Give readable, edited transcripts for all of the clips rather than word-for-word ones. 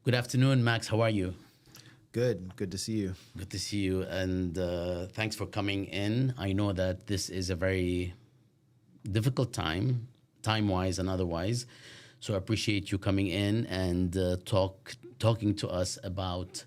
Good afternoon, Max. How are you? Good to see you. Good to see you, and thanks for coming in. I know that this is a very difficult time-wise and otherwise. So I appreciate you coming in and talking to us about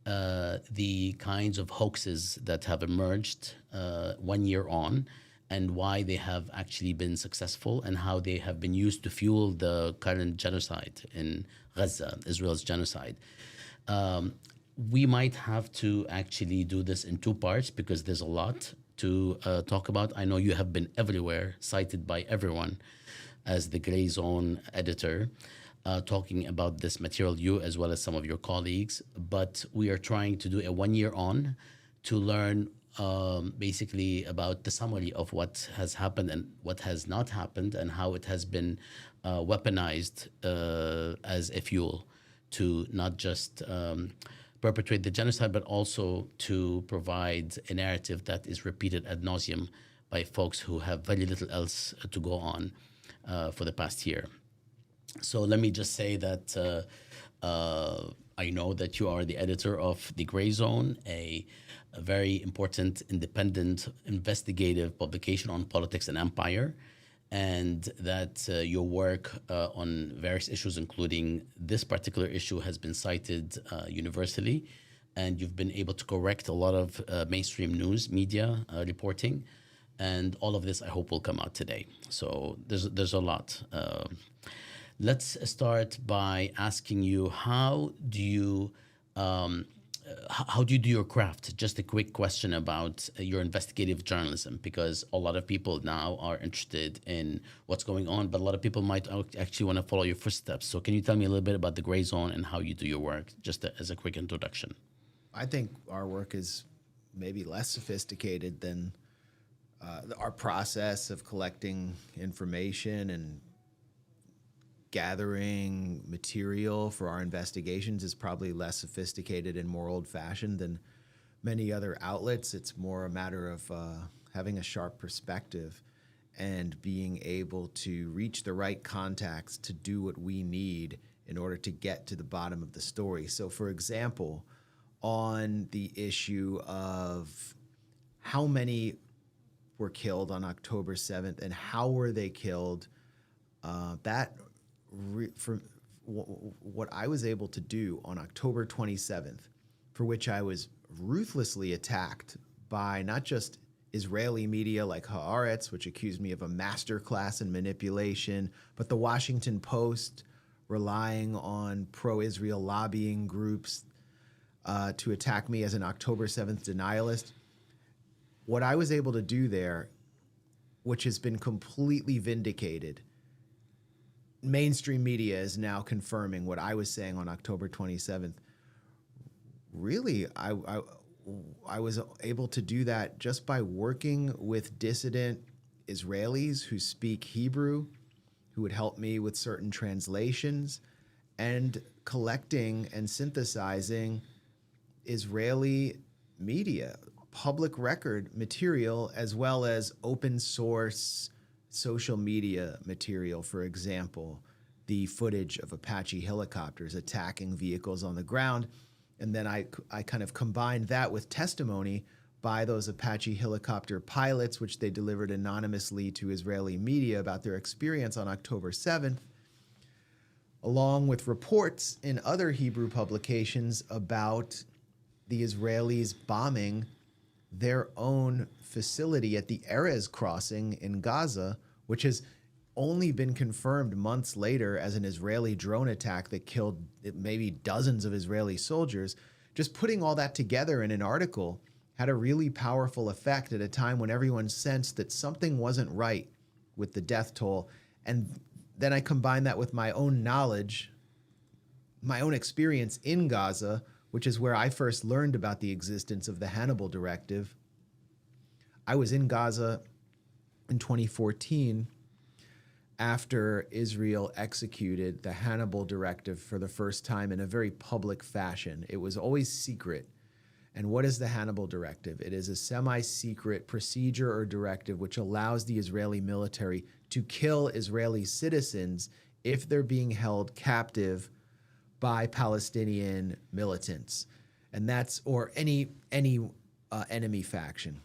the kinds of hoaxes that have emerged 1 year on, and why they have actually been successful, and how they have been used to fuel the current genocide in Gaza, Israel's genocide. We might have to actually do this in two parts because there's a lot to talk about. I know you have been everywhere, cited by everyone as the Grayzone editor, talking about this material, you as well as some of your colleagues. But we are trying to do a 1 year on to learn basically about the summary of what has happened and what has not happened, and how it has been weaponized as a fuel to not just perpetuate the genocide, but also to provide a narrative that is repeated ad nauseum by folks who have very little else to go on for the past year. So let me just say that I know that you are the editor of the Grayzone, a very important independent investigative publication on politics and empire, and that your work on various issues, including this particular issue, has been cited universally, and you've been able to correct a lot of mainstream news media reporting, and all of this I hope will come out today. So there's a lot. Let's start by asking you, how do you do your craft? Just a quick question about your investigative journalism, because a lot of people now are interested in what's going on, but a lot of people might actually want to follow your footsteps. So can you tell me a little bit about the Grayzone and how you do your work, just as a quick introduction? I think our work is maybe less sophisticated than our process of collecting information and gathering material for our investigations is probably less sophisticated and more old-fashioned than many other outlets. It's more a matter of having a sharp perspective and being able to reach the right contacts to do what we need in order to get to the bottom of the story. So, for example, on the issue of how many were killed on October 7th and how were they killed, for what I was able to do on October 27th, for which I was ruthlessly attacked by not just Israeli media like Haaretz, which accused me of a masterclass in manipulation, but the Washington Post relying on pro-Israel lobbying groups to attack me as an October 7th denialist. What I was able to do there, which has been completely vindicated, mainstream media is now confirming what I was saying on October 27th. Really, I was able to do that just by working with dissident Israelis who speak Hebrew, who would help me with certain translations, and collecting and synthesizing Israeli media, public record material, as well as open source social media material. For example, the footage of Apache helicopters attacking vehicles on the ground. And then I kind of combined that with testimony by those Apache helicopter pilots, which they delivered anonymously to Israeli media about their experience on October 7th, along with reports in other Hebrew publications about the Israelis bombing their own facility at the Erez crossing in Gaza, which has only been confirmed months later as an Israeli drone attack that killed maybe dozens of Israeli soldiers. Just putting all that together in an article had a really powerful effect at a time when everyone sensed that something wasn't right with the death toll. And then I combined that with my own knowledge, my own experience in Gaza, which is where I first learned about the existence of the Hannibal directive. I was in Gaza in 2014 after Israel executed the Hannibal directive for the first time in a very public fashion. It was always secret. And what is the Hannibal directive? It is a semi-secret procedure or directive which allows the Israeli military to kill Israeli citizens if they're being held captive by Palestinian militants, and that's or any enemy faction,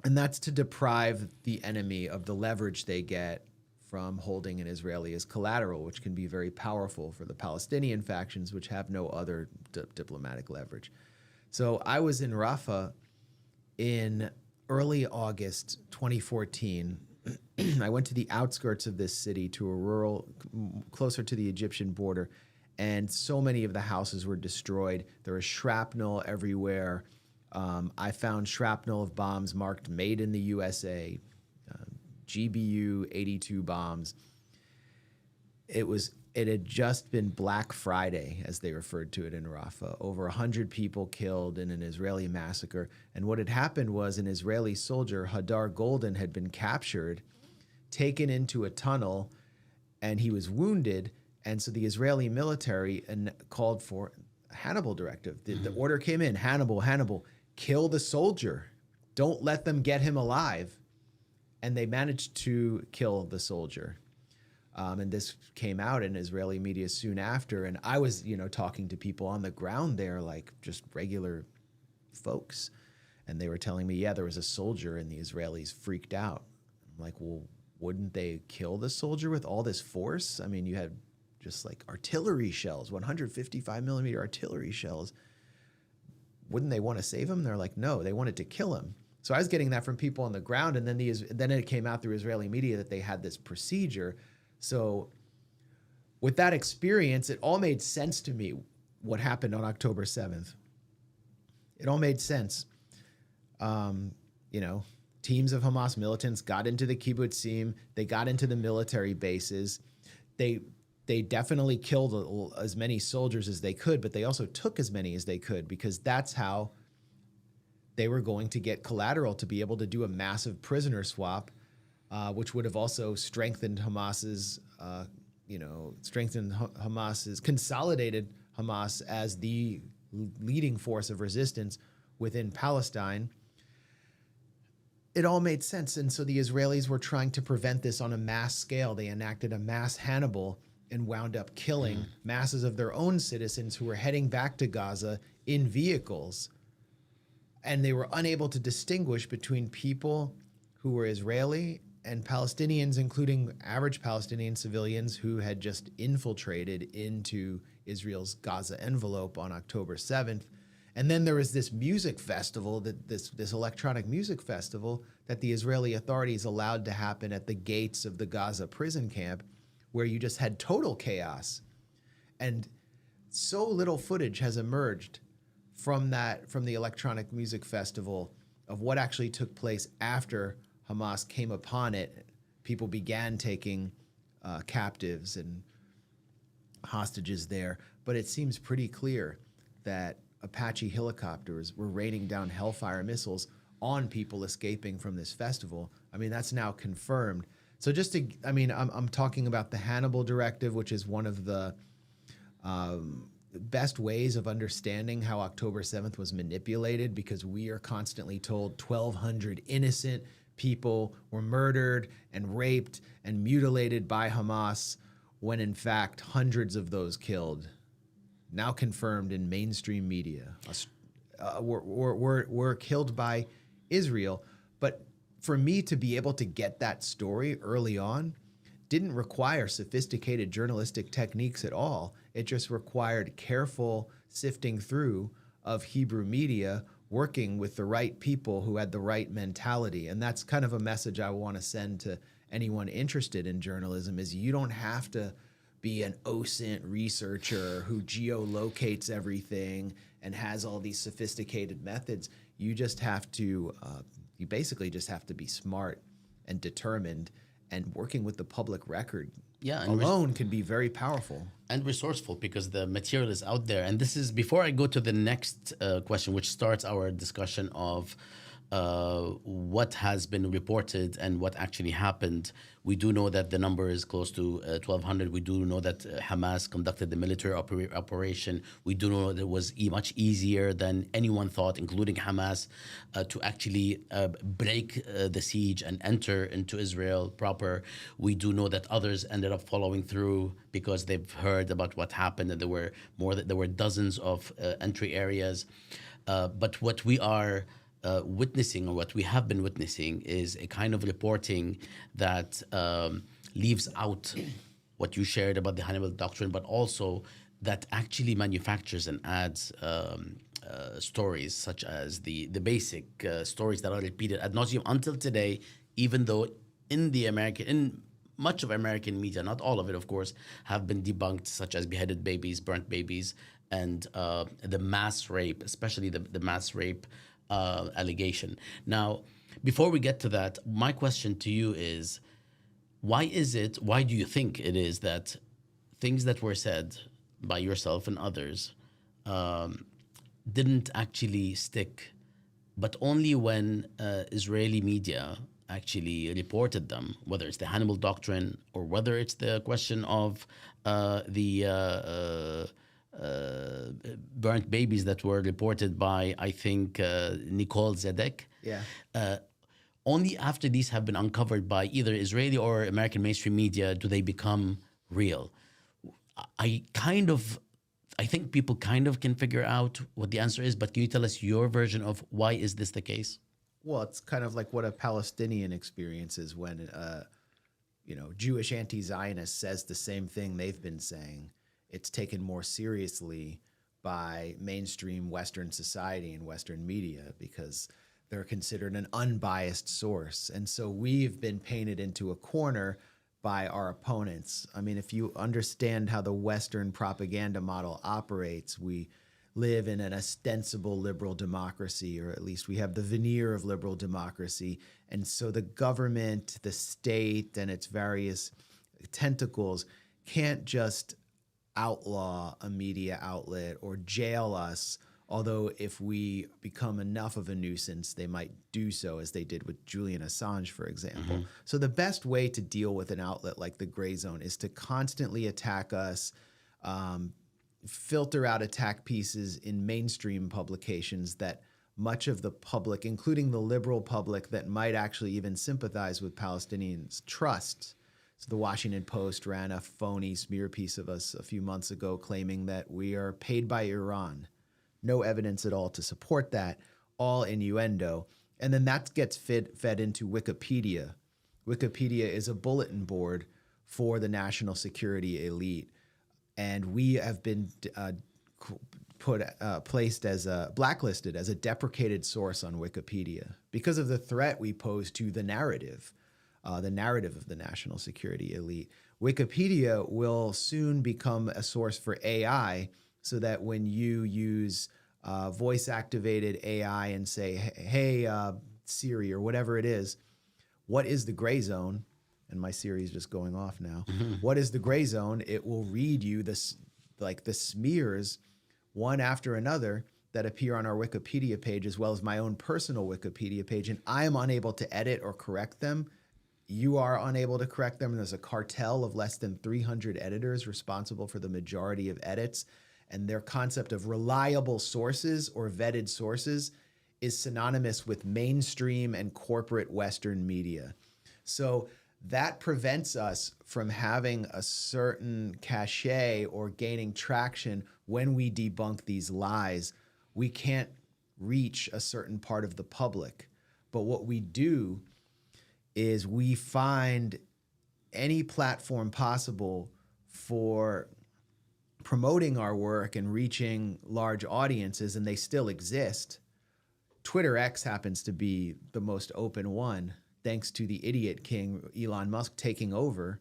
and that's to deprive the enemy of the leverage they get from holding an Israeli as collateral, which can be very powerful for the Palestinian factions, which have no other diplomatic leverage. So I was in Rafah in early August 2014. I went to the outskirts of this city, to a rural, closer to the Egyptian border, and so many of the houses were destroyed. There was shrapnel everywhere. I found shrapnel of bombs marked "Made in the USA," GBU 82 bombs. It had just been Black Friday, as they referred to it in Rafah. Over 100 people killed in an Israeli massacre. And what had happened was an Israeli soldier, Hadar Golden, had been captured, taken into a tunnel, and he was wounded. And so the Israeli military called for a Hannibal directive. The order came in, Hannibal, kill the soldier. Don't let them get him alive. And they managed to kill the soldier. And this came out in Israeli media soon after. And I was, talking to people on the ground there, like just regular folks. And they were telling me, yeah, there was a soldier, and the Israelis freaked out. I'm like, well, wouldn't they kill the soldier with all this force? I mean, you had just like artillery shells, 155 millimeter artillery shells. Wouldn't they want to save him? They're like, no, they wanted to kill him. So I was getting that from people on the ground. And then it came out through Israeli media that they had this procedure. So with that experience, it all made sense to me, what happened on October 7th. It all made sense. Teams of Hamas militants got into the kibbutzim. They got into the military bases. They definitely killed as many soldiers as they could, but they also took as many as they could, because that's how they were going to get collateral to be able to do a massive prisoner swap, which would have also strengthened consolidated Hamas as the leading force of resistance within Palestine. It all made sense. And so the Israelis were trying to prevent this on a mass scale. They enacted a mass Hannibal and wound up killing masses of their own citizens who were heading back to Gaza in vehicles. And they were unable to distinguish between people who were Israeli and Palestinians, including average Palestinian civilians who had just infiltrated into Israel's Gaza envelope on October 7th. And then there was this music festival, this electronic music festival that the Israeli authorities allowed to happen at the gates of the Gaza prison camp, where you just had total chaos. And so little footage has emerged from the electronic music festival of what actually took place after Hamas came upon it. People began taking captives and hostages there. But it seems pretty clear that Apache helicopters were raining down Hellfire missiles on people escaping from this festival. I mean, that's now confirmed. So I'm talking about the Hannibal directive, which is one of the best ways of understanding how October 7th was manipulated, because we are constantly told 1,200 innocent people were murdered and raped and mutilated by Hamas, when in fact hundreds of those killed, now confirmed in mainstream media, were killed by Israel. But for me to be able to get that story early on didn't require sophisticated journalistic techniques at all. It just required careful sifting through of Hebrew media, working with the right people who had the right mentality. And that's kind of a message I want to send to anyone interested in journalism, is you don't have to be an OSINT researcher who geolocates everything and has all these sophisticated methods. You just have to, you basically just have to be smart and determined, and working with the public record alone can be very powerful. And resourceful, because the material is out there. And this is, before I go to the next question, which starts our discussion of what has been reported and what actually happened. We do know that the number is close to 1,200. We do know that Hamas conducted the military operation. We do know that it was much easier than anyone thought, including Hamas, to actually break the siege and enter into Israel proper. We do know that others ended up following through because they've heard about what happened, and there were dozens of entry areas. But what we are witnessing, or what we have been witnessing, is a kind of reporting that leaves out what you shared about the Hannibal doctrine, but also that actually manufactures and adds stories such as the basic stories that are repeated ad nauseum until today, even though in much of American media, not all of it, of course, have been debunked, such as beheaded babies, burnt babies, and the mass rape, especially the mass rape allegation. Now, before we get to that, my question to you is, why do you think it is that things that were said by yourself and others didn't actually stick, but only when Israeli media actually reported them, whether it's the Hannibal doctrine or whether it's the question of the burnt babies that were reported by, I think, Nicole Zedek. Yeah. Only after these have been uncovered by either Israeli or American mainstream media do they become real. I think people kind of can figure out what the answer is, but can you tell us your version of why is this the case? Well, it's kind of like what a Palestinian experiences when, Jewish anti-Zionist says the same thing they've been saying. It's taken more seriously by mainstream Western society and Western media because they're considered an unbiased source. And so we've been painted into a corner by our opponents. I mean, if you understand how the Western propaganda model operates, we live in an ostensible liberal democracy, or at least we have the veneer of liberal democracy. And so the government, the state, and its various tentacles can't just outlaw a media outlet or jail us, although if we become enough of a nuisance, they might do so, as they did with Julian Assange, for example. Mm-hmm. So the best way to deal with an outlet like the Grayzone is to constantly attack us, filter out attack pieces in mainstream publications that much of the public, including the liberal public that might actually even sympathize with Palestinians, trust. So the Washington Post ran a phony smear piece of us a few months ago claiming that we are paid by Iran. No evidence at all to support that, all innuendo. And then that gets fed into Wikipedia. Wikipedia is a bulletin board for the national security elite. And we have been placed as blacklisted as a deprecated source on Wikipedia because of the threat we pose to the narrative of the national security elite. Wikipedia will soon become a source for AI, so that when you use voice-activated AI and say, hey, Siri, or whatever it is, what is the Grayzone? And my Siri is just going off now. Mm-hmm. What is the Grayzone? It will read you the smears one after another that appear on our Wikipedia page, as well as my own personal Wikipedia page. And I am unable to edit or correct them. You are unable to correct them. There's a cartel of less than 300 editors responsible for the majority of edits. And their concept of reliable sources or vetted sources is synonymous with mainstream and corporate Western media. So that prevents us from having a certain cachet or gaining traction when we debunk these lies. We can't reach a certain part of the public. But what we do is we find any platform possible for promoting our work and reaching large audiences, and they still exist. Twitter X happens to be the most open one, thanks to the idiot king, Elon Musk, taking over.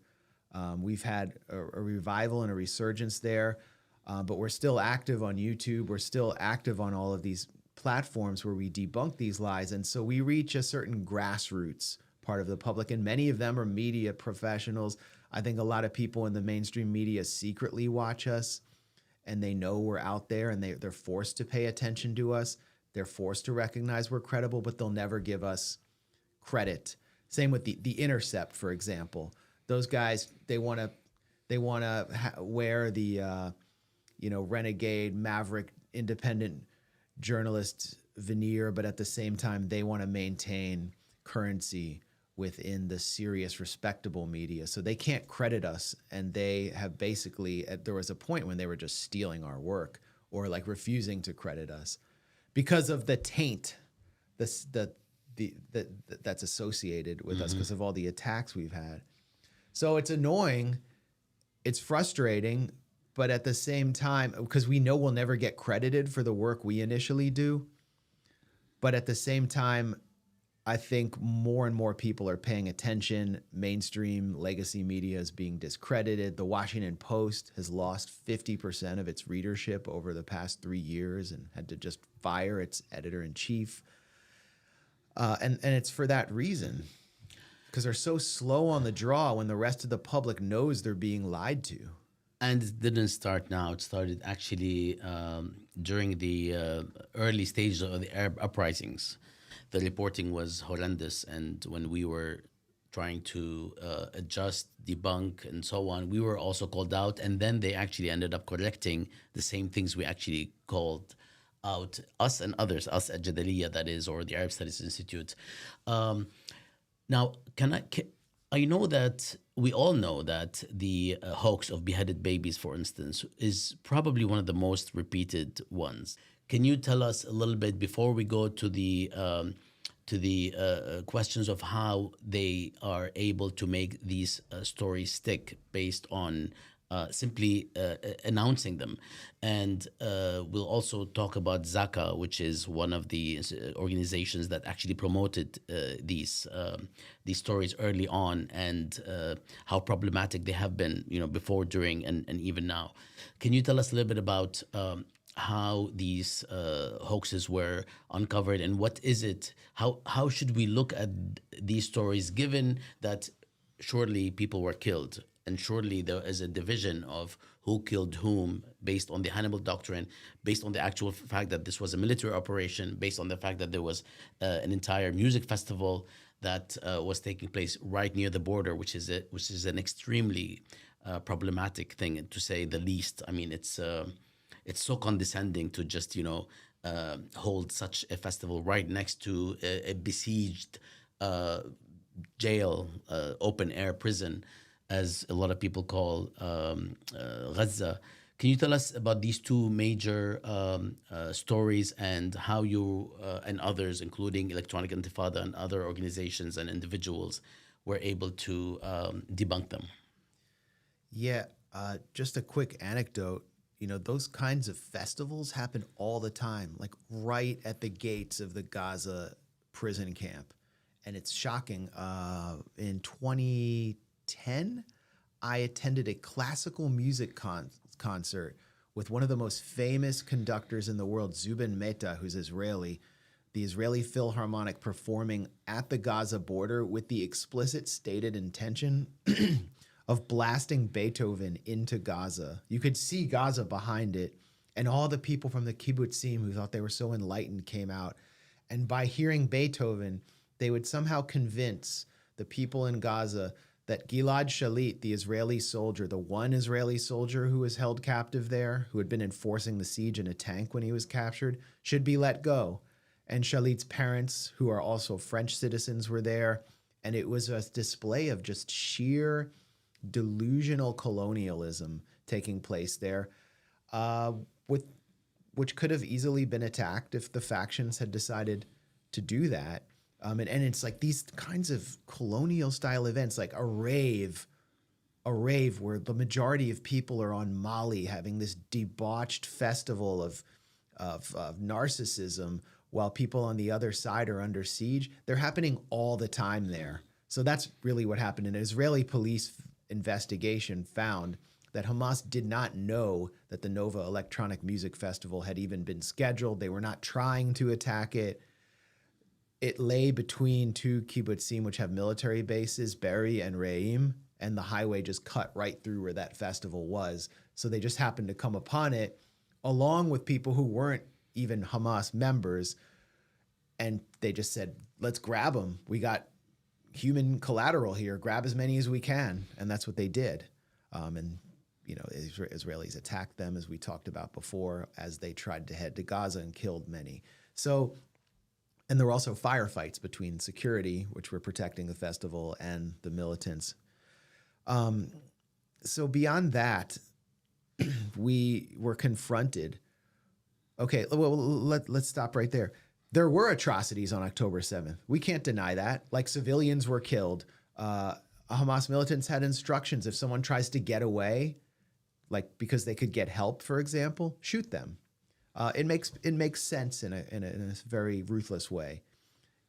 We've had a revival and a resurgence there, but we're still active on YouTube. We're still active on all of these platforms where we debunk these lies. And so we reach a certain grassroots part of the public, and many of them are media professionals. I think a lot of people in the mainstream media secretly watch us, and they know we're out there, and they're forced to pay attention to us They're forced to recognize we're credible, but they'll never give us credit. Same with the Intercept, for example. Those guys, they want to wear the renegade, maverick, independent journalist veneer, but at the same time, they want to maintain currency within the serious, respectable media. So they can't credit us, and they have basically, there was a point when they were just stealing our work or like refusing to credit us because of the taint that's associated with us because of all the attacks we've had. So it's annoying, it's frustrating, but at the same time, because we know we'll never get credited for the work we initially do, but at the same time, I think more and more people are paying attention. Mainstream legacy media is being discredited. The Washington Post has lost 50% of its readership over the past 3 years and had to just fire its editor-in-chief. And it's for that reason, because they're so slow on the draw when the rest of the public knows they're being lied to. And it didn't start now. It started actually during the early stages of the Arab uprisings. The reporting was horrendous, and when we were trying to adjust, debunk, and so on, we were also called out, and then they actually ended up correcting the same things we actually called out, us and others, us at Jadaliyya, that is, or the Arab Studies Institute. Now, I know that we all know that the hoax of beheaded babies, for instance, is probably one of the most repeated ones. Can you tell us a little bit before we go to the questions of how they are able to make these stories stick based on simply announcing them? And we'll also talk about Zaka, which is one of the organizations that actually promoted these stories early on, and how problematic they have been, before, during, and even now. Can you tell us a little bit about how these hoaxes were uncovered, and what is it? How should we look at these stories, given that surely people were killed, and surely there is a division of who killed whom based on the Hannibal doctrine, based on the actual fact that this was a military operation, based on the fact that there was an entire music festival that was taking place right near the border, which is an extremely problematic thing, to say the least. I mean, it's so condescending to just hold such a festival right next to a besieged jail, open air prison, as a lot of people call Gaza. Can you tell us about these two major stories, and how you and others, including Electronic Intifada and other organizations and individuals, were able to debunk them? Yeah, just a quick anecdote. Those kinds of festivals happen all the time, like right at the gates of the Gaza prison camp. And it's shocking. In 2010, I attended a classical music concert with one of the most famous conductors in the world, Zubin Mehta, who's Israeli, the Israeli Philharmonic, performing at the Gaza border with the explicit stated intention of blasting Beethoven into Gaza. You could see Gaza behind it, and all the people from the kibbutzim who thought they were so enlightened came out. And by hearing Beethoven, they would somehow convince the people in Gaza that Gilad Shalit, the Israeli soldier, the one Israeli soldier who was held captive there, who had been enforcing the siege in a tank when he was captured, should be let go. And Shalit's parents, who are also French citizens, were there. And it was a display of just sheer delusional colonialism taking place there, which could have easily been attacked if the factions had decided to do that. And it's like these kinds of colonial style events, like a rave where the majority of people are on Molly having this debauched festival of narcissism, while people on the other side are under siege. They're happening all the time there. So that's really what happened. An Israeli police investigation found that Hamas did not know that the Nova Electronic Music Festival had even been scheduled. They were not trying to attack it. It lay between two kibbutzim, which have military bases, Be'eri and Re'im, and the highway just cut right through where that festival was. So they just happened to come upon it, along with people who weren't even Hamas members. And they just said, let's grab them. We got human collateral here. Grab as many as we can. And that's what they did. And, you know, Israelis attacked them, as we talked about before, as they tried to head to Gaza and killed many. So, and there were also firefights between security, which were protecting the festival, and the militants. So beyond that, we were confronted. Okay, well, let's stop right there. There were atrocities on October 7th. We can't deny that. Like, civilians were killed. Hamas militants had instructions: if someone tries to get away, like because they could get help, for example, shoot them. It makes sense in a very ruthless way.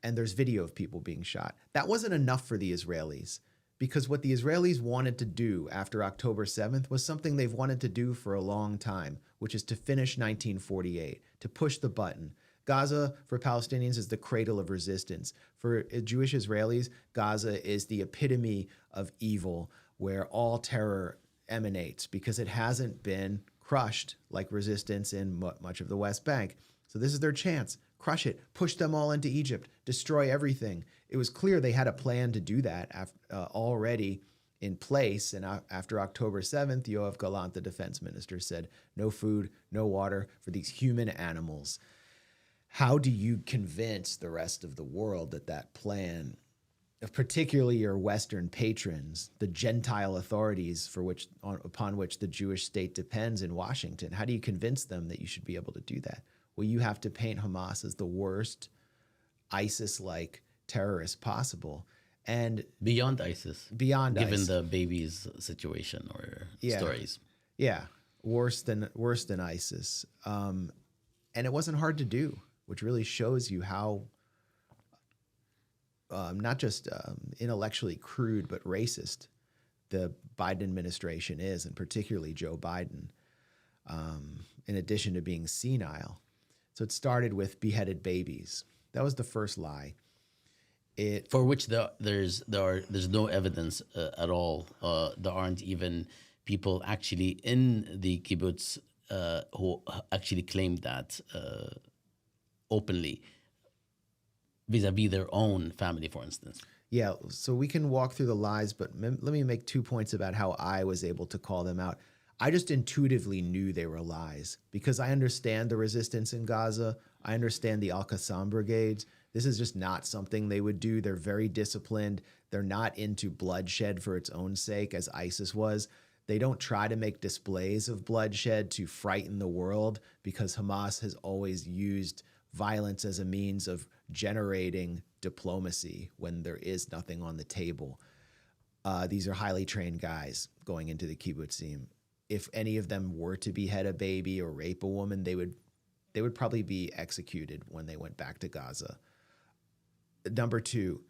And there's video of people being shot. That wasn't enough for the Israelis, because what the Israelis wanted to do after October 7th was something they've wanted to do for a long time, which is to finish 1948, to push the button. Gaza, for Palestinians, is the cradle of resistance. For Jewish Israelis, Gaza is the epitome of evil, where all terror emanates, because it hasn't been crushed like resistance in much of the West Bank. So this is their chance. Crush it. Push them all into Egypt. Destroy everything. It was clear they had a plan to do that already in place. And after October 7th, Yoav Gallant, the defense minister, said, no food, no water for these human animals. How do you convince the rest of the world that that plan, particularly your Western patrons, the Gentile authorities upon which the Jewish state depends in Washington, how do you convince them that you should be able to do that? Well, you have to paint Hamas as the worst ISIS-like terrorist possible. And beyond ISIS. Given the baby's situation or stories. Yeah, worse than ISIS. And it wasn't hard to do, which really shows you how not just intellectually crude, but racist the Biden administration is, and particularly Joe Biden, in addition to being senile. So it started with beheaded babies. That was the first lie. For which there's no evidence at all. There aren't even people actually in the kibbutz who actually claimed that openly, vis-a-vis their own family, for instance. Yeah, so we can walk through the lies, but let me make 2 points about how I was able to call them out. I just intuitively knew they were lies, because I understand the resistance in Gaza. I understand the Al-Qassam brigades. This is just not something they would do. They're very disciplined. They're not into bloodshed for its own sake, as ISIS was. They don't try to make displays of bloodshed to frighten the world, because Hamas has always used violence as a means of generating diplomacy when there is nothing on the table. These are highly trained guys going into the kibbutzim. If any of them were to behead a baby or rape a woman, they would probably be executed when they went back to Gaza. Number two,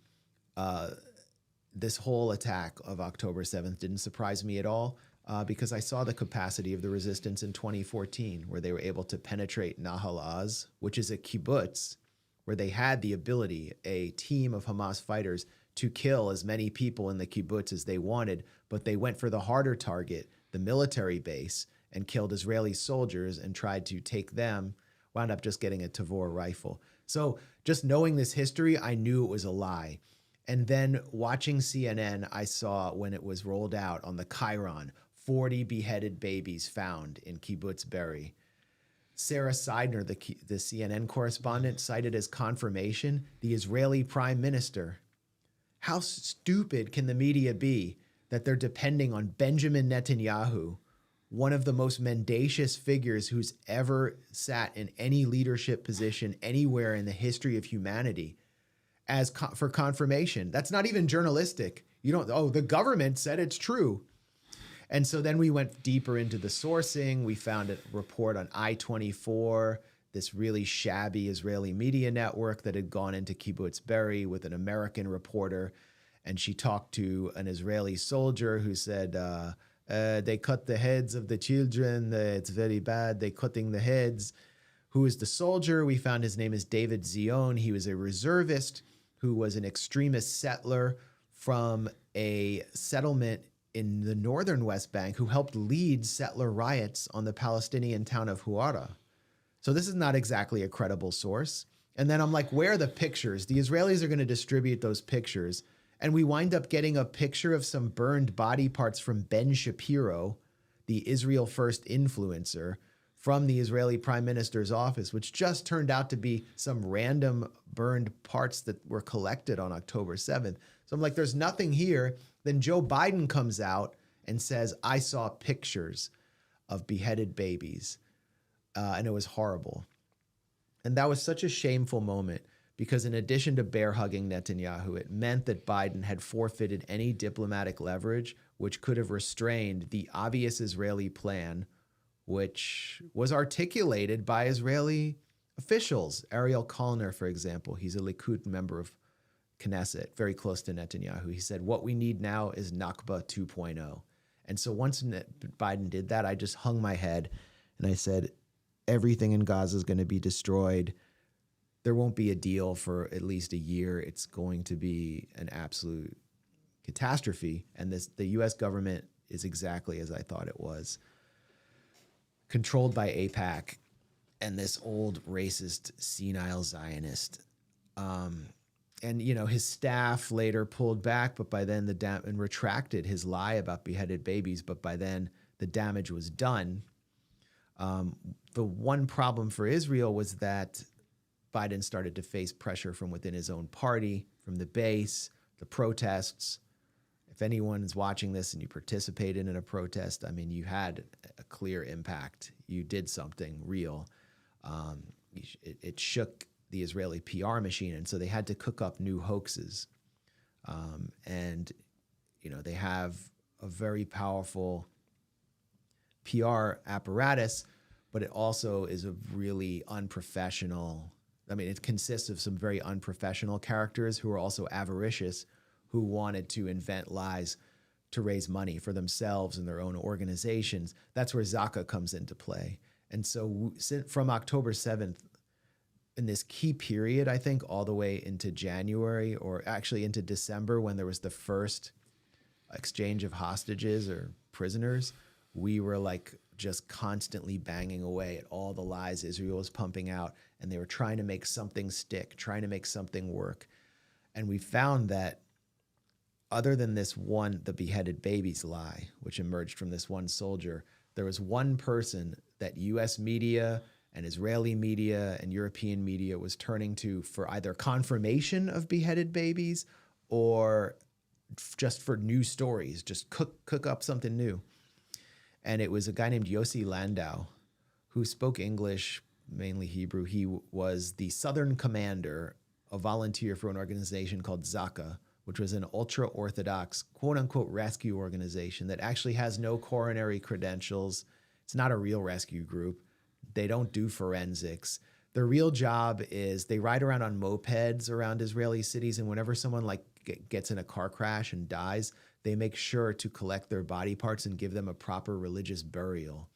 this whole attack of October 7th didn't surprise me at all, because I saw the capacity of the resistance in 2014, where they were able to penetrate Nahal Oz, which is a kibbutz, where they had the ability, a team of Hamas fighters, to kill as many people in the kibbutz as they wanted, but they went for the harder target, the military base, and killed Israeli soldiers and tried to take them, wound up just getting a Tavor rifle. So just knowing this history, I knew it was a lie. And then watching CNN, I saw when it was rolled out on the Chiron, 40 beheaded babies found in Kibbutz Be'eri. Sarah Seidner, the CNN correspondent, cited as confirmation the Israeli prime minister. How stupid can the media be that they're depending on Benjamin Netanyahu, one of the most mendacious figures who's ever sat in any leadership position anywhere in the history of humanity, for confirmation? That's not even journalistic. The government said it's true. And so then we went deeper into the sourcing. We found a report on I-24, this really shabby Israeli media network that had gone into Kibbutz Be'eri with an American reporter. And she talked to an Israeli soldier who said, they cut the heads of the children. It's very bad. They cutting the heads. Who is the soldier? We found his name is David Zion. He was a reservist who was an extremist settler from a settlement in the northern West Bank who helped lead settler riots on the Palestinian town of Huwara. So this is not exactly a credible source. And then I'm like, where are the pictures? The Israelis are going to distribute those pictures. And we wind up getting a picture of some burned body parts from Ben Shapiro, the Israel First influencer, from the Israeli Prime Minister's office, which just turned out to be some random burned parts that were collected on October 7th. So I'm like, there's nothing here. Then Joe Biden comes out and says, I saw pictures of beheaded babies, and it was horrible. And that was such a shameful moment because in addition to bear hugging Netanyahu, it meant that Biden had forfeited any diplomatic leverage which could have restrained the obvious Israeli plan, which was articulated by Israeli officials. Ariel Kalner, for example, he's a Likud member of Knesset, very close to Netanyahu. He said, what we need now is Nakba 2.0. And so once Biden did that, I just hung my head and I said, everything in Gaza is going to be destroyed. There won't be a deal for at least a year. It's going to be an absolute catastrophe. And the U.S. government is exactly as I thought it was, controlled by AIPAC and this old racist, senile Zionist. And, you know, his staff later pulled back, but by then and retracted his lie about beheaded babies. But by then the damage was done. The one problem for Israel was that Biden started to face pressure from within his own party, from the base, the protests. If anyone is watching this and you participated in a protest, I mean, you had a clear impact. You did something real. It shook the Israeli PR machine, and so they had to cook up new hoaxes. And, you know, they have a very powerful PR apparatus, but it also is a really unprofessional. I mean, it consists of some very unprofessional characters who are also avaricious, who wanted to invent lies to raise money for themselves and their own organizations. That's where Zaka comes into play. And so from October 7th, in this key period, I think all the way into January, or actually into December, when there was the first exchange of hostages or prisoners, we were like just constantly banging away at all the lies Israel was pumping out, and they were trying to make something stick, trying to make something work. And we found that other than this one, the beheaded babies lie, which emerged from this one soldier, there was one person that US media and Israeli media and European media was turning to for either confirmation of beheaded babies or just for new stories, just cook up something new. And it was a guy named Yossi Landau who spoke English, mainly Hebrew. He was the Southern commander, a volunteer for an organization called Zaka, which was an ultra-Orthodox, quote-unquote, rescue organization that actually has no coronary credentials. It's not a real rescue group. They don't do forensics. Their real job is they ride around on mopeds around Israeli cities, and whenever someone like gets in a car crash and dies, they make sure to collect their body parts and give them a proper religious burial.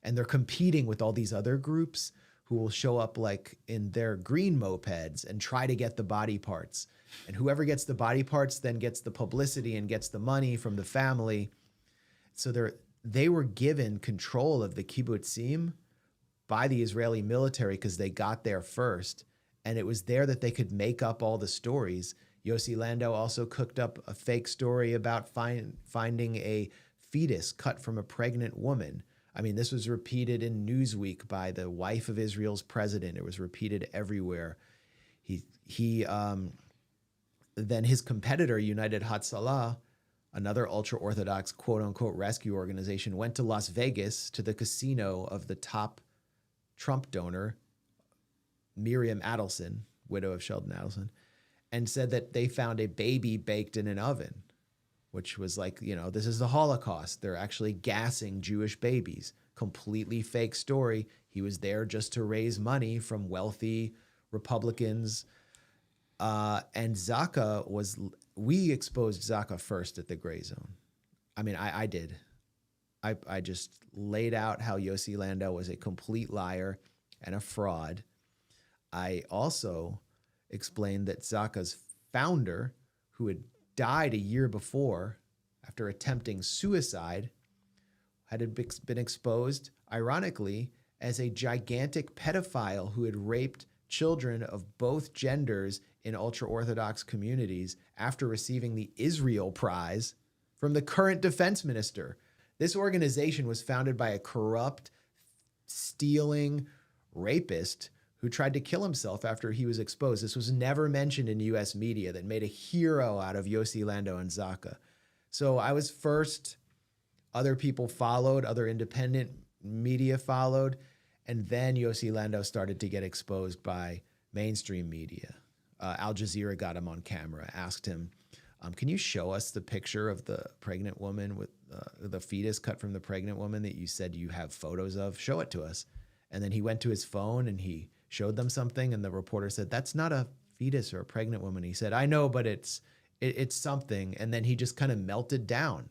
And they're competing with all these other groups who will show up like in their green mopeds and try to get the body parts. And whoever gets the body parts then gets the publicity and gets the money from the family. So they were given control of the kibbutzim by the Israeli military because they got there first. And it was there that they could make up all the stories. Yossi Landau also cooked up a fake story about finding a fetus cut from a pregnant woman. I mean, this was repeated in Newsweek by the wife of Israel's president. It was repeated everywhere. Then his competitor, United Hatzalah, another ultra-Orthodox quote-unquote rescue organization, went to Las Vegas to the casino of the top Trump donor, Miriam Adelson, widow of Sheldon Adelson, and said that they found a baby baked in an oven, which was like, you know, this is the Holocaust. They're actually gassing Jewish babies. Completely fake story. He was there just to raise money from wealthy Republicans. And Zaka we exposed Zaka first at the Grayzone. I mean, I did. I just laid out how Yossi Landau was a complete liar and a fraud. I also explained that Zaka's founder, who had died a year before after attempting suicide, had been exposed, ironically, as a gigantic pedophile who had raped children of both genders in ultra-Orthodox communities after receiving the Israel Prize from the current defense minister. This organization was founded by a corrupt, stealing rapist who tried to kill himself after he was exposed. This was never mentioned in US media that made a hero out of Yossi Lando and Zaka. So I was first, other people followed, other independent media followed, and then Yossi Lando started to get exposed by mainstream media. Al Jazeera got him on camera, asked him, can you show us the picture of the pregnant woman with the fetus cut from the pregnant woman that you said you have photos of? Show it to us. And then he went to his phone and he showed them something, and the reporter said, that's not a fetus or a pregnant woman. He said, I know, but it's something. And then he just kind of melted down.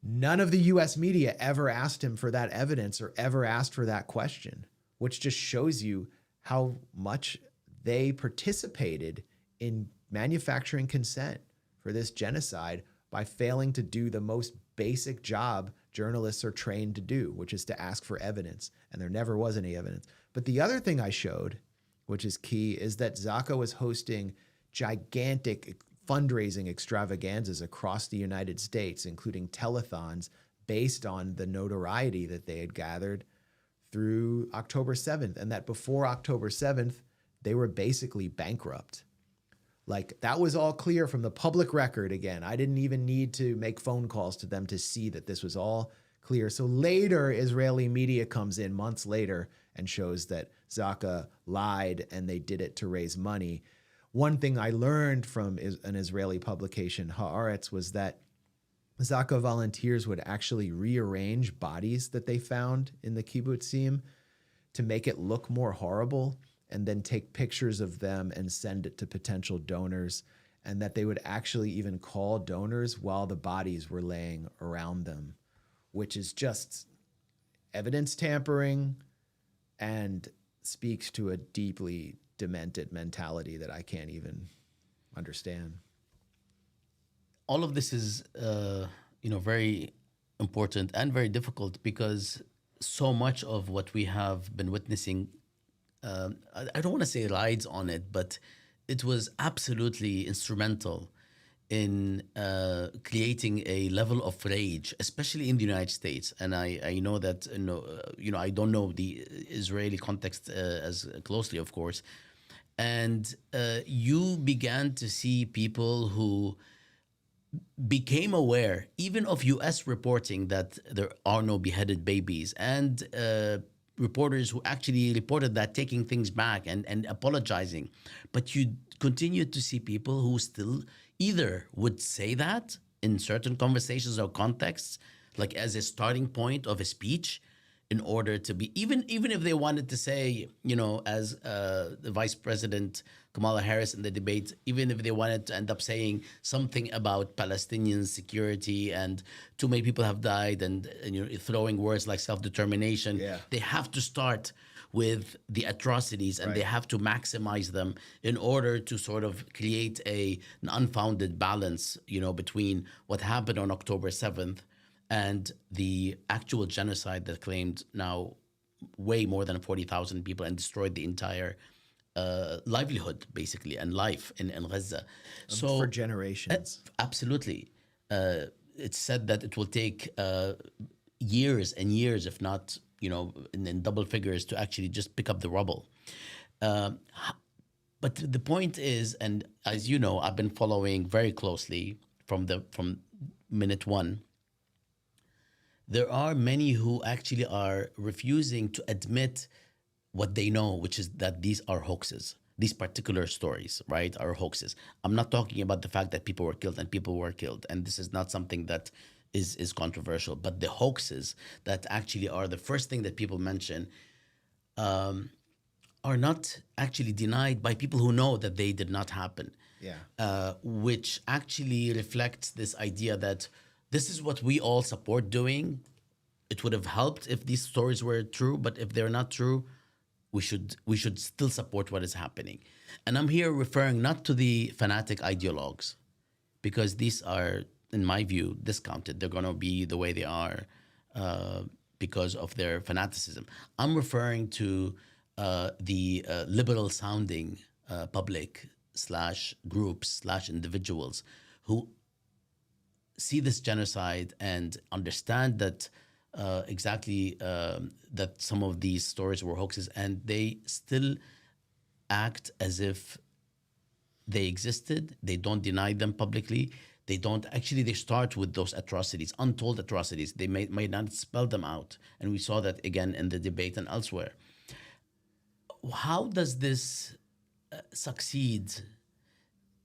None of the US media ever asked him for that evidence or ever asked for that question, which just shows you how much they participated in manufacturing consent for this genocide by failing to do the most basic job journalists are trained to do, which is to ask for evidence. And there never was any evidence. But the other thing I showed, which is key, is that Zaka was hosting gigantic fundraising extravaganzas across the United States, including telethons based on the notoriety that they had gathered through October 7th. And that before October 7th, they were basically bankrupt. Like, that was all clear from the public record. Again, I didn't even need to make phone calls to them to see that this was all clear. So later, Israeli media comes in months later and shows that Zaka lied and they did it to raise money. One thing I learned from an Israeli publication, Haaretz, was that Zaka volunteers would actually rearrange bodies that they found in the kibbutzim to make it look more horrible, and then take pictures of them and send it to potential donors, and that they would actually even call donors while the bodies were laying around them, which is just evidence tampering and speaks to a deeply demented mentality that I can't even understand. All of this is, very important and very difficult, because so much of what we have been witnessing, I don't want to say rides on it, but it was absolutely instrumental in creating a level of rage, especially in the United States. And I know that, I don't know the Israeli context as closely, of course. And you began to see people who became aware, even of US reporting, that there are no beheaded babies, and reporters who actually reported that, taking things back and apologizing. But you continue to see people who still either would say that in certain conversations or contexts, like as a starting point of a speech, in order to be, even if they wanted to say, as the Vice President Kamala Harris in the debate, even if they wanted to end up saying something about Palestinian security and too many people have died, and throwing words like self-determination, they have to start with the atrocities, and they have to maximize them in order to sort of create an unfounded balance, between what happened on October 7th and the actual genocide that claimed now way more than 40,000 people and destroyed the entire livelihood, basically, and life in Gaza. So for generations. Absolutely. It's said that it will take years and years, if not, in double figures, to actually just pick up the rubble. But the point is, and as you know, I've been following very closely from minute one, there are many who actually are refusing to admit what they know, which is that these are hoaxes. These particular stories, right, are hoaxes. I'm not talking about the fact that people were killed, and people were killed, and this is not something that is controversial, but the hoaxes that actually are the first thing that people mention are not actually denied by people who know that they did not happen. Which actually reflects this idea that this is what we all support doing. It would have helped if these stories were true, but if they're not true, we should still support what is happening. And I'm here referring not to the fanatic ideologues, because these are, in my view, discounted. They're going to be the way they are because of their fanaticism. I'm referring to the liberal sounding public slash groups slash individuals who see this genocide and understand that exactly that some of these stories were hoaxes, and they still act as if they existed. They don't deny them publicly. They don't actually. They start with those atrocities, untold atrocities. They may not spell them out, and we saw that again in the debate and elsewhere. How does this succeed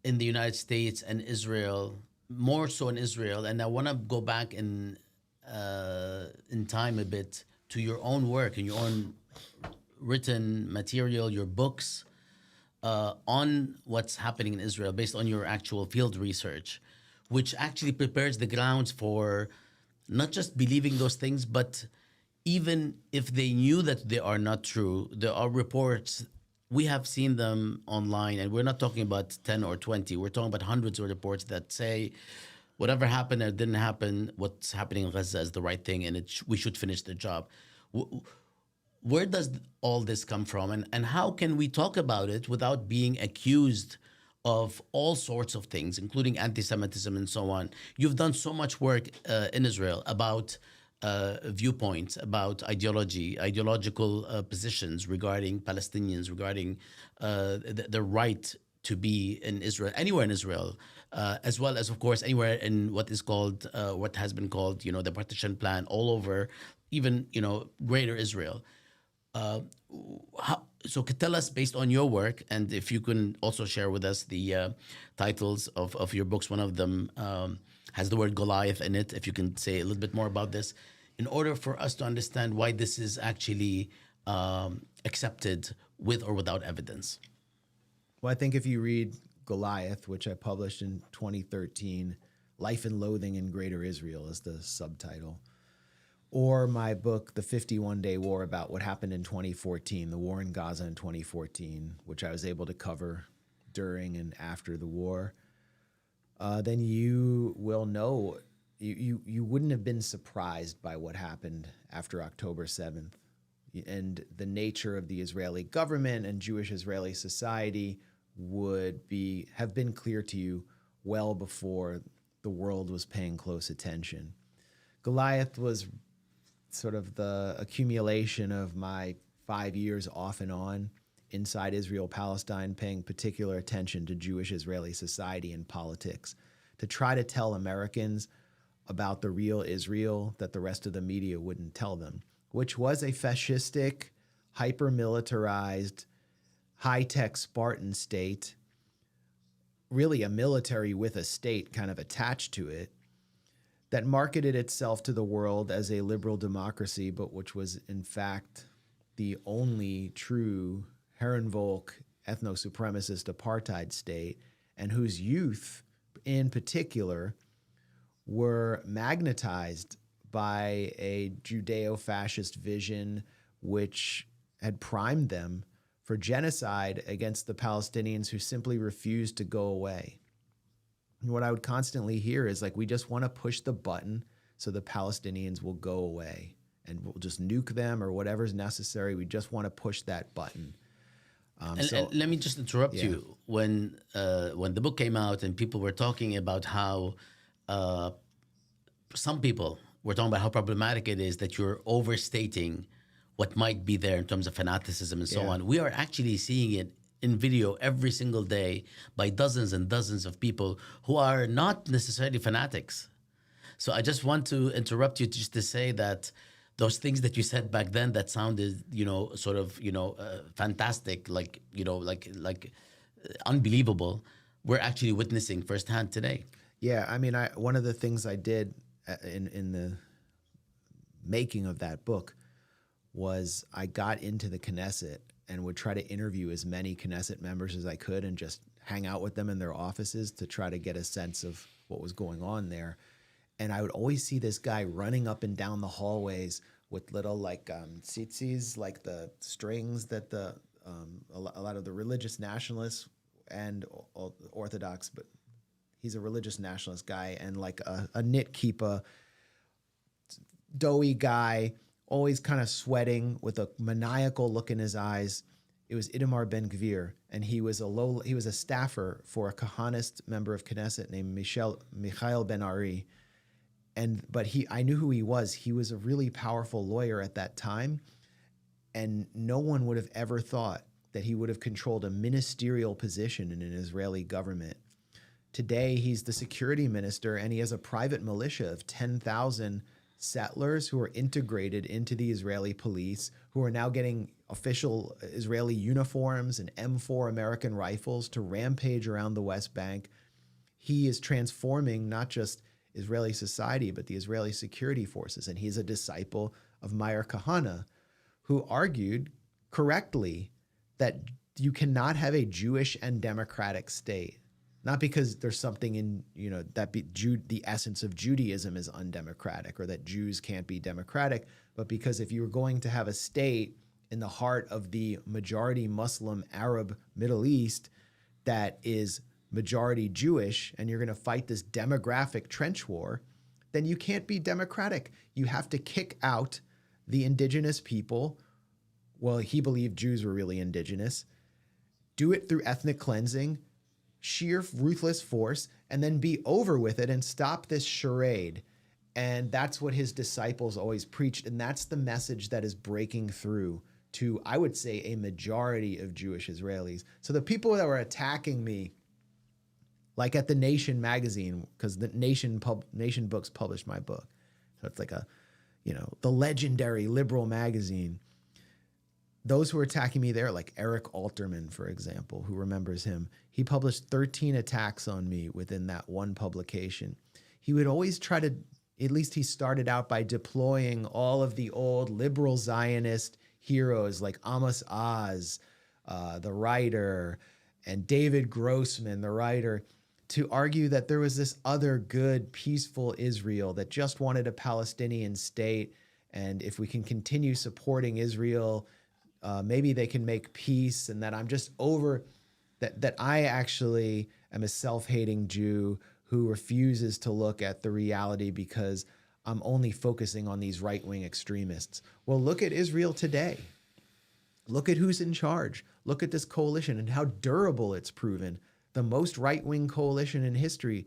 in the United States and Israel, more so in Israel? And I want to go back in time a bit to your own work and your own written material, your books on what's happening in Israel based on your actual field research, which actually prepares the grounds for not just believing those things, but even if they knew that they are not true, there are reports. We have seen them online, and we're not talking about 10 or 20. We're talking about hundreds of reports that say whatever happened or didn't happen, what's happening in Gaza is the right thing, and we should finish the job. Where does all this come from, and how can we talk about it without being accused of all sorts of things, including anti-Semitism and so on? You've done so much work in Israel about viewpoints, about ideological positions regarding Palestinians, regarding the right to be in Israel, anywhere in Israel, as well as, of course, anywhere in what has been called, the partition plan all over, even, greater Israel. So tell us, based on your work, and if you can also share with us the titles of your books. One of them has the word Goliath in it. If you can say a little bit more about this, in order for us to understand why this is actually accepted with or without evidence. Well, I think if you read Goliath, which I published in 2013, Life and Loathing in Greater Israel is the subtitle, or my book, The 51-Day War, about what happened in 2014, the war in Gaza in 2014, which I was able to cover during and after the war, then you will know, you wouldn't have been surprised by what happened after October 7th. And the nature of the Israeli government and Jewish Israeli society have been clear to you well before the world was paying close attention. Goliath was sort of the accumulation of my 5 years off and on inside Israel-Palestine, paying particular attention to Jewish Israeli society and politics, to try to tell Americans about the real Israel that the rest of the media wouldn't tell them, which was a fascistic, hyper-militarized, high-tech Spartan state, really a military with a state kind of attached to it, that marketed itself to the world as a liberal democracy, but which was in fact the only true Herrenvolk ethno-supremacist apartheid state, and whose youth in particular were magnetized by a Judeo-fascist vision which had primed them for genocide against the Palestinians who simply refused to go away. And what I would constantly hear is we just want to push the button so the Palestinians will go away and we'll just nuke them or whatever's necessary. We just want to push that button. And let me just interrupt you. When the book came out and people were talking about how some people were talking about how problematic it is that you're overstating what might be there in terms of fanaticism and so on. We are actually seeing it in video every single day by dozens and dozens of people who are not necessarily fanatics. So I just want to interrupt you just to say that those things that you said back then that sounded, fantastic, unbelievable, we're actually witnessing firsthand today. Yeah, I mean, one of the things I did in the making of that book was I got into the Knesset and would try to interview as many Knesset members as I could and just hang out with them in their offices to try to get a sense of what was going on there. And I would always see this guy running up and down the hallways with little tzitzis, like the strings that a lot of the religious nationalists and Orthodox, but he's a religious nationalist guy, and a knit kippah, doughy guy, always kind of sweating with a maniacal look in his eyes. It was Itamar Ben-Gvir, and he was a staffer for a Kahanist member of Knesset named Michael Ben-Ari. But I knew who he was. He was a really powerful lawyer at that time, and no one would have ever thought that he would have controlled a ministerial position in an Israeli government. Today, he's the security minister, and he has a private militia of 10,000 settlers who are integrated into the Israeli police, who are now getting official Israeli uniforms and M4 American rifles to rampage around the West Bank. He is transforming not just Israeli society, but the Israeli security forces. And he's a disciple of Meir Kahane, who argued correctly that you cannot have a Jewish and democratic state. Not because there's something in, the essence of Judaism is undemocratic or that Jews can't be democratic, but because if you were going to have a state in the heart of the majority Muslim Arab Middle East that is majority Jewish, and you're going to fight this demographic trench war, then you can't be democratic. You have to kick out the indigenous people. Well, he believed Jews were really indigenous. Do it through ethnic cleansing, sheer ruthless force, and then be over with it and stop this charade. And that's what his disciples always preached. And that's the message that is breaking through to, I would say, a majority of Jewish Israelis. So the people that were attacking me, like at the Nation magazine, because the Nation Books published my book. So it's like the legendary liberal magazine. Those who were attacking me there, like Eric Alterman, for example, who remembers him, he published 13 attacks on me within that one publication. He would always try to, at least he started out by deploying all of the old liberal Zionist heroes like Amos Oz, the writer, and David Grossman, the writer, to argue that there was this other good, peaceful Israel that just wanted a Palestinian state. And if we can continue supporting Israel, maybe they can make peace, and that I'm just over, that I actually am a self-hating Jew who refuses to look at the reality because I'm only focusing on these right-wing extremists. Well, look at Israel today. Look at who's in charge. Look at this coalition and how durable it's proven. The most right-wing coalition in history,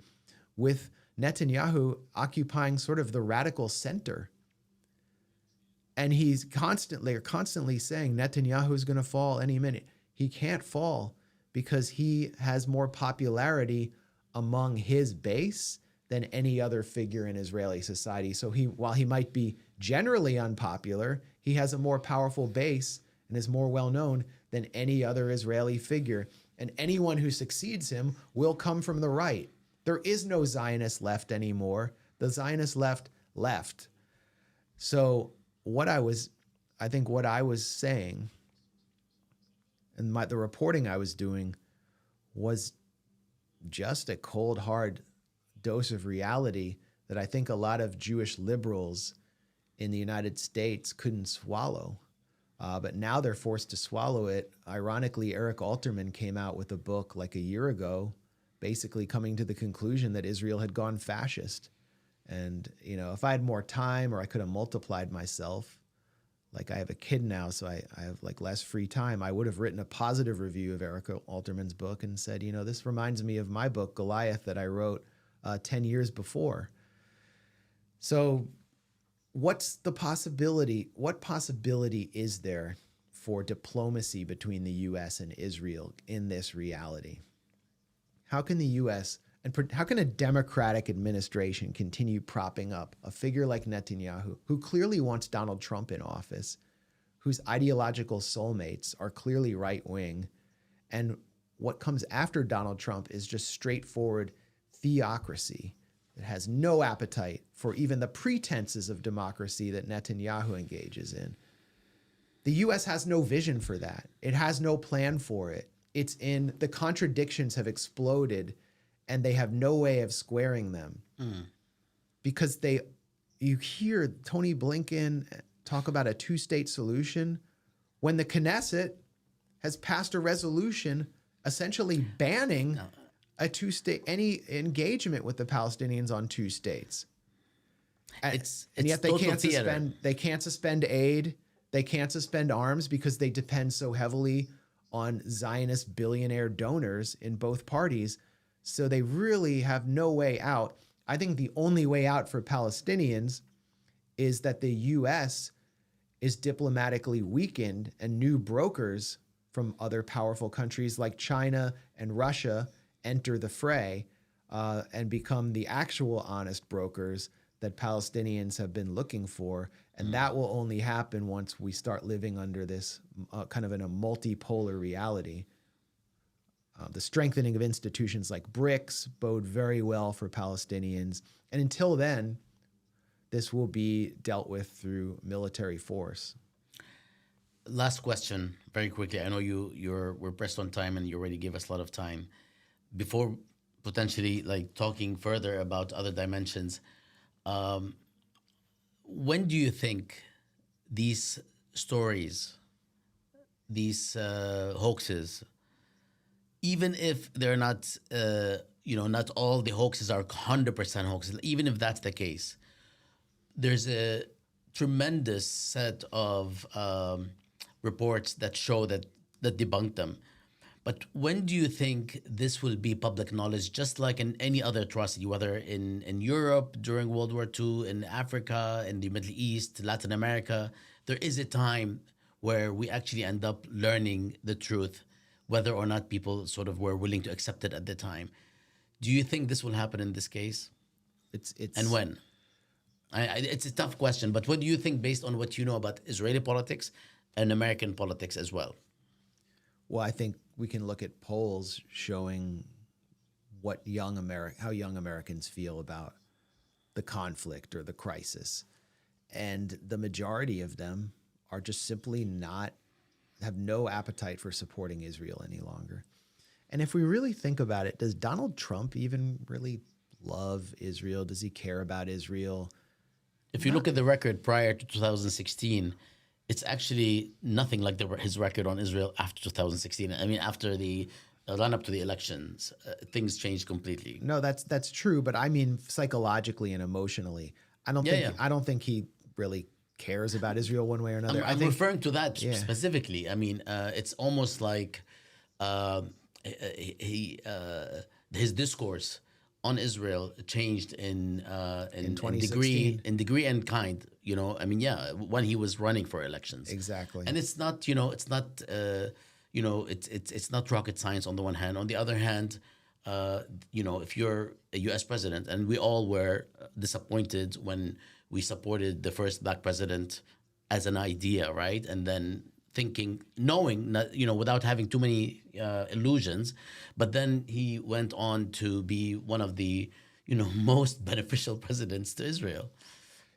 with Netanyahu occupying sort of the radical center. And he's constantly saying Netanyahu is going to fall any minute. He can't fall because he has more popularity among his base than any other figure in Israeli society. So while he might be generally unpopular, he has a more powerful base and is more well-known than any other Israeli figure. And anyone who succeeds him will come from the right. There is no Zionist left anymore. The Zionist left. So what I was saying and the reporting I was doing was just a cold, hard dose of reality that I think a lot of Jewish liberals in the United States couldn't swallow. But now they're forced to swallow it. Ironically, Eric Alterman came out with a book like a year ago, basically coming to the conclusion that Israel had gone fascist. And, if I had more time or I could have multiplied myself, like I have a kid now, so I have like less free time, I would have written a positive review of Eric Alterman's book and said, this reminds me of my book, Goliath, that I wrote 10 years before. So what's the possibility? What possibility is there for diplomacy between the U.S. and Israel in this reality? How can the U.S. and how can a democratic administration continue propping up a figure like Netanyahu, who clearly wants Donald Trump in office, whose ideological soulmates are clearly right-wing, and what comes after Donald Trump is just straightforward theocracy that has no appetite for even the pretenses of democracy that Netanyahu engages in? The U.S. has no vision for that. It has no plan for it. The contradictions have exploded, and they have no way of squaring them. Because you hear Tony Blinken talk about a two-state solution when the Knesset has passed a resolution essentially banning any engagement with the Palestinians on two states. And yet total theater. they can't suspend aid, they can't suspend arms because they depend so heavily on Zionist billionaire donors in both parties. So they really have no way out. I think the only way out for Palestinians is that the US is diplomatically weakened and new brokers from other powerful countries like China and Russia enter the fray and become the actual honest brokers that Palestinians have been looking for. And that will only happen once we start living under this kind of in a multipolar reality. The strengthening of institutions like BRICS bode very well for Palestinians. And until then, this will be dealt with through military force. Last question, very quickly. I know we're pressed on time, and you already gave us a lot of time. Before potentially like talking further about other dimensions, when do you think these stories, these hoaxes, even if they're not, not all the hoaxes are 100% hoaxes, even if that's the case, there's a tremendous set of reports that show that debunk them. But when do you think this will be public knowledge, just like in any other atrocity, whether in Europe during World War II, in Africa, in the Middle East, Latin America? There is a time where we actually end up learning the truth, whether or not people sort of were willing to accept it at the time. Do you think this will happen in this case? It's And when? It's a tough question, but what do you think based on what you know about Israeli politics and American politics as well? Well, I think we can look at polls showing how young Americans feel about the conflict or the crisis. And the majority of them are just simply have no appetite for supporting Israel any longer. And if we really think about it, does Donald Trump even really love Israel? Does he care about Israel? If you look at the record prior to 2016, it's actually nothing like his record on Israel after 2016. I mean, after the run-up to the elections, things changed completely. No, that's true, but I mean psychologically and emotionally. I don't think he really cares about Israel one way or another. I'm referring to that specifically. I mean, it's almost like his discourse on Israel changed in degree and kind. I mean, when he was running for elections, exactly. And it's not, it's not rocket science on the one hand. On the other hand, if you're a U.S. president, and we all were disappointed when we supported the first black president as an idea, right? And then knowing, without having too many illusions, but then he went on to be one of the, most beneficial presidents to Israel.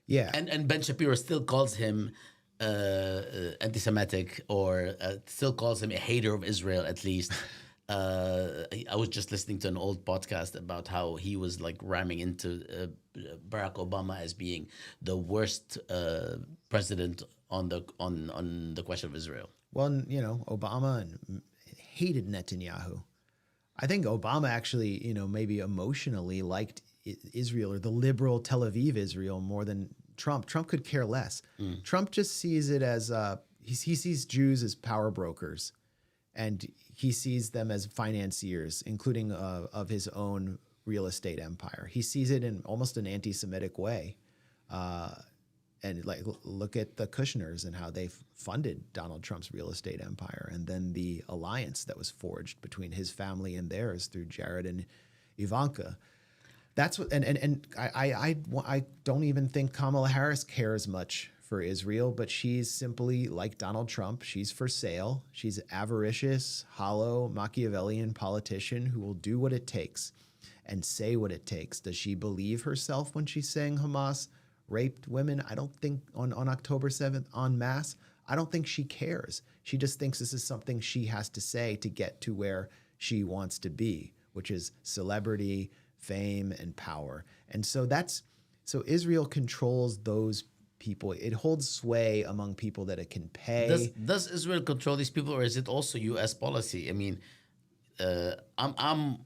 Yeah. And Ben Shapiro still calls him anti-Semitic, or still calls him a hater of Israel, at least. I was just listening to an old podcast about how he was like ramming into Barack Obama as being the worst president on the question of Israel. Well, Obama hated Netanyahu. I think Obama actually, maybe emotionally liked Israel, or the liberal Tel Aviv Israel, more than Trump. Trump could care less. Trump just sees it as he sees Jews as power brokers, and he sees them as financiers, including of his own real estate empire. He sees it in almost an anti-Semitic way. And like, look at the Kushners and how they funded Donald Trump's real estate empire, and then the alliance that was forged between his family and theirs through Jared and Ivanka. That's what, and I don't even think Kamala Harris cares much for Israel, but she's simply like Donald Trump. She's for sale. She's an avaricious, hollow, Machiavellian politician who will do what it takes and say what it takes. Does she believe herself when she's saying Hamas raped women? I don't think on October 7th en masse. I don't think she cares. She just thinks this is something she has to say to get to where she wants to be, which is celebrity, fame, and power. And so Israel controls those people. It holds sway among people that it can pay. Does Israel control these people, or is it also U.S. policy? I mean, I'm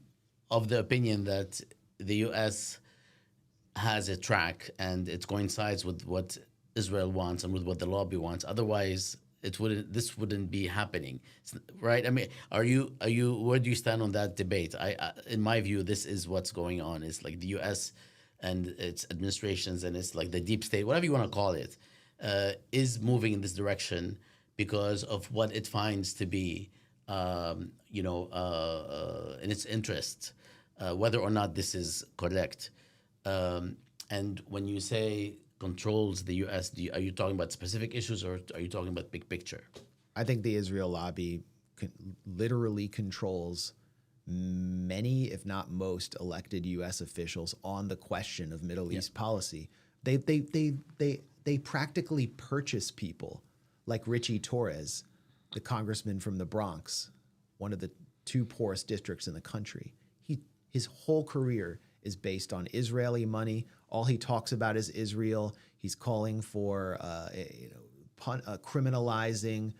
of the opinion that the U.S. has a track and it coincides with what Israel wants and with what the lobby wants. Otherwise, this wouldn't be happening, right? I mean, where do you stand on that debate? In my view, this is what's going on. It's like the U.S. and its administrations and it's like the deep state, whatever you want to call it, is moving in this direction because of what it finds to be, in its interest, whether or not this is correct. And when you say controls the U.S., are you talking about specific issues or are you talking about big picture? I think the Israel lobby literally controls many, if not most, elected U.S. officials on the question of Middle East policy. They practically purchase people like Richie Torres, the congressman from the Bronx, one of the two poorest districts in the country. His whole career is based on Israeli money. All he talks about is Israel. He's calling for criminalizing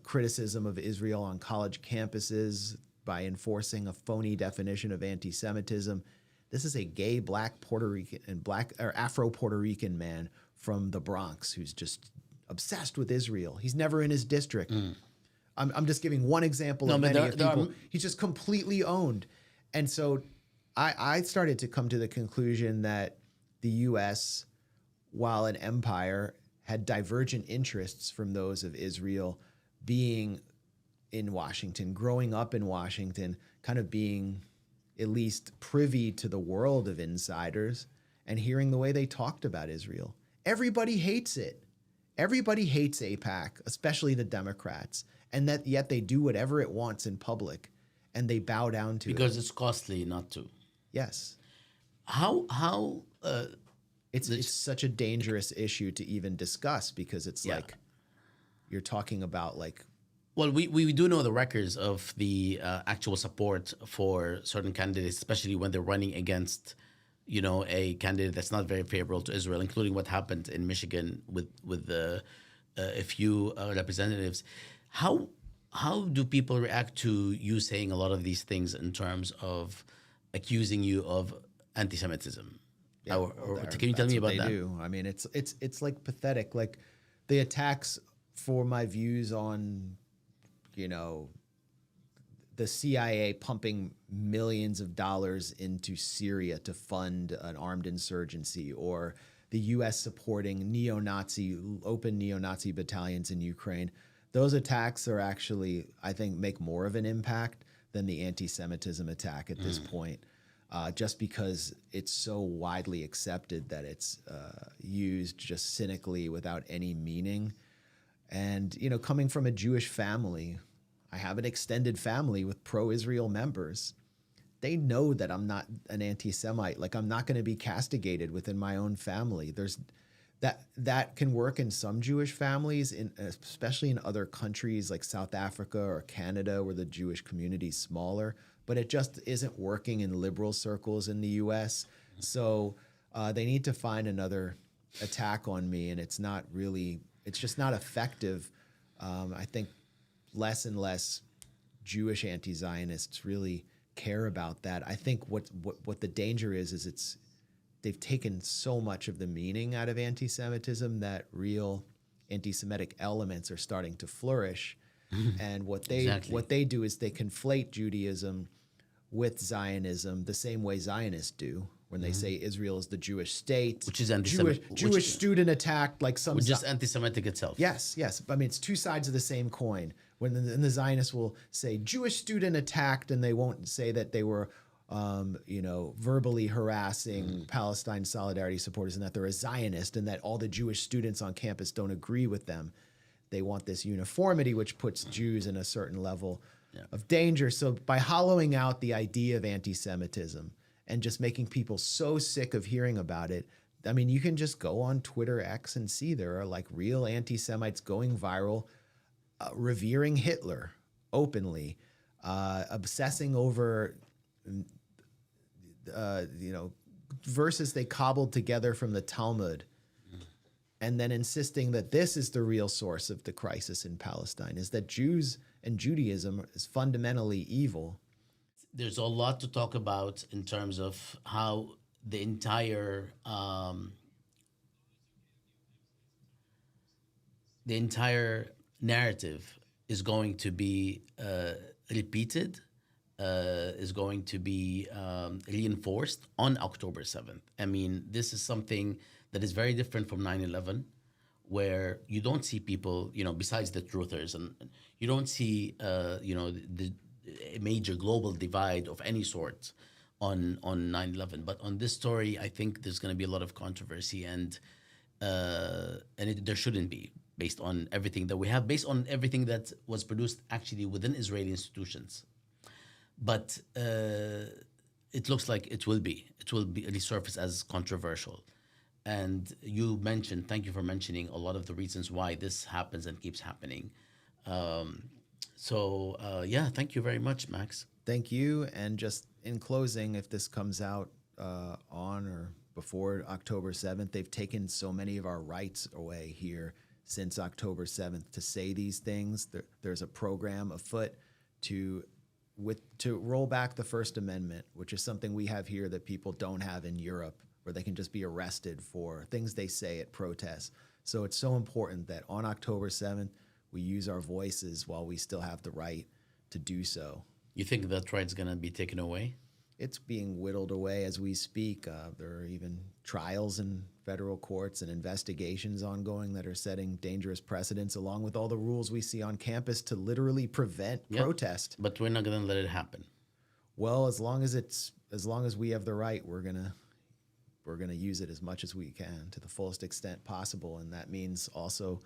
criticism of Israel on college campuses by enforcing a phony definition of anti-Semitism. This is a gay black Puerto Rican and Afro-Puerto Rican man from the Bronx who's just obsessed with Israel. He's never in his district. I'm just giving one example of many of people. He's just completely owned. And so I started to come to the conclusion that the U.S., while an empire, had divergent interests from those of Israel, being in Washington, growing up in Washington, kind of being at least privy to the world of insiders and hearing the way they talked about Israel. Everybody hates it. Everybody hates AIPAC, especially the Democrats, and that yet they do whatever it wants in public, and they bow down to because it. it's costly not to. Yes. It's such a dangerous issue to even discuss because it's like you're talking about like. Well, we do know the records of the actual support for certain candidates, especially when they're running against, a candidate that's not very favorable to Israel, including what happened in Michigan with a few representatives. How do people react to you saying a lot of these things in terms of accusing you of anti-Semitism? Yeah, Can you tell me about that? They do. I mean, it's like pathetic. Like the attacks for my views on, the CIA pumping millions of dollars into Syria to fund an armed insurgency, or the U.S. supporting open neo-Nazi battalions in Ukraine. Those attacks are actually, I think, make more of an impact than the anti-Semitism attack at this point, just because it's so widely accepted that it's used just cynically without any meaning. And, coming from a Jewish family, I have an extended family with pro-Israel members. They know that I'm not an anti-Semite. Like, I'm not going to be castigated within my own family. There's that can work in some Jewish families, especially in other countries like South Africa or Canada, where the Jewish community is smaller. But it just isn't working in liberal circles in the U.S. So they need to find another attack on me, and it's just not effective. I think less and less Jewish anti-Zionists really care about that. I think what the danger is they've taken so much of the meaning out of anti-Semitism that real anti-Semitic elements are starting to flourish. And what they do is they conflate Judaism with Zionism the same way Zionists do when they say Israel is the Jewish state, which is Jewish student attacked like some, which is anti-Semitic itself. Yes. I mean, it's two sides of the same coin. When the Zionists will say Jewish student attacked, and they won't say that they were, verbally harassing Palestine Solidarity supporters, and that they're a Zionist, and that all the Jewish students on campus don't agree with them. They want this uniformity, which puts Jews in a certain level of danger. So by hollowing out the idea of anti-Semitism and just making people so sick of hearing about it, I mean, you can just go on Twitter X and see there are like real anti-Semites going viral, revering Hitler openly, obsessing over, verses they cobbled together from the Talmud, and then insisting that this is the real source of the crisis in Palestine, is that Jews and Judaism is fundamentally evil. There's a lot to talk about in terms of how the entire narrative is going to be repeated, is going to be reinforced on October 7th. I mean, this is something that is very different from 9/11, where you don't see people, besides the truthers, and you don't see, the a major global divide of any sort on 9/11. But on this story, I think there's going to be a lot of controversy, and there shouldn't be, based on everything that we have, based on everything that was produced actually within Israeli institutions. But it looks like it will be resurfaced as controversial. And thank you for mentioning a lot of the reasons why this happens and keeps happening. Yeah, thank you very much, Max. Thank you. And just in closing, if this comes out on or before October 7th, they've taken so many of our rights away here since October 7th to say these things. There's a program afoot to roll back the First Amendment, which is something we have here that people don't have in Europe, where they can just be arrested for things they say at protests. So it's so important that on October 7th, we use our voices while we still have the right to do so. You think that right's going to be taken away? It's being whittled away as we speak. There are even trials in federal courts and investigations ongoing that are setting dangerous precedents, along with all the rules we see on campus to literally prevent protest. But we're not going to let it happen. Well, as long as we have the right, we're gonna use it as much as we can to the fullest extent possible, and that means also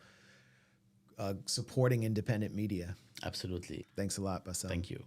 supporting independent media. Absolutely. Thanks a lot, Bassam. Thank you.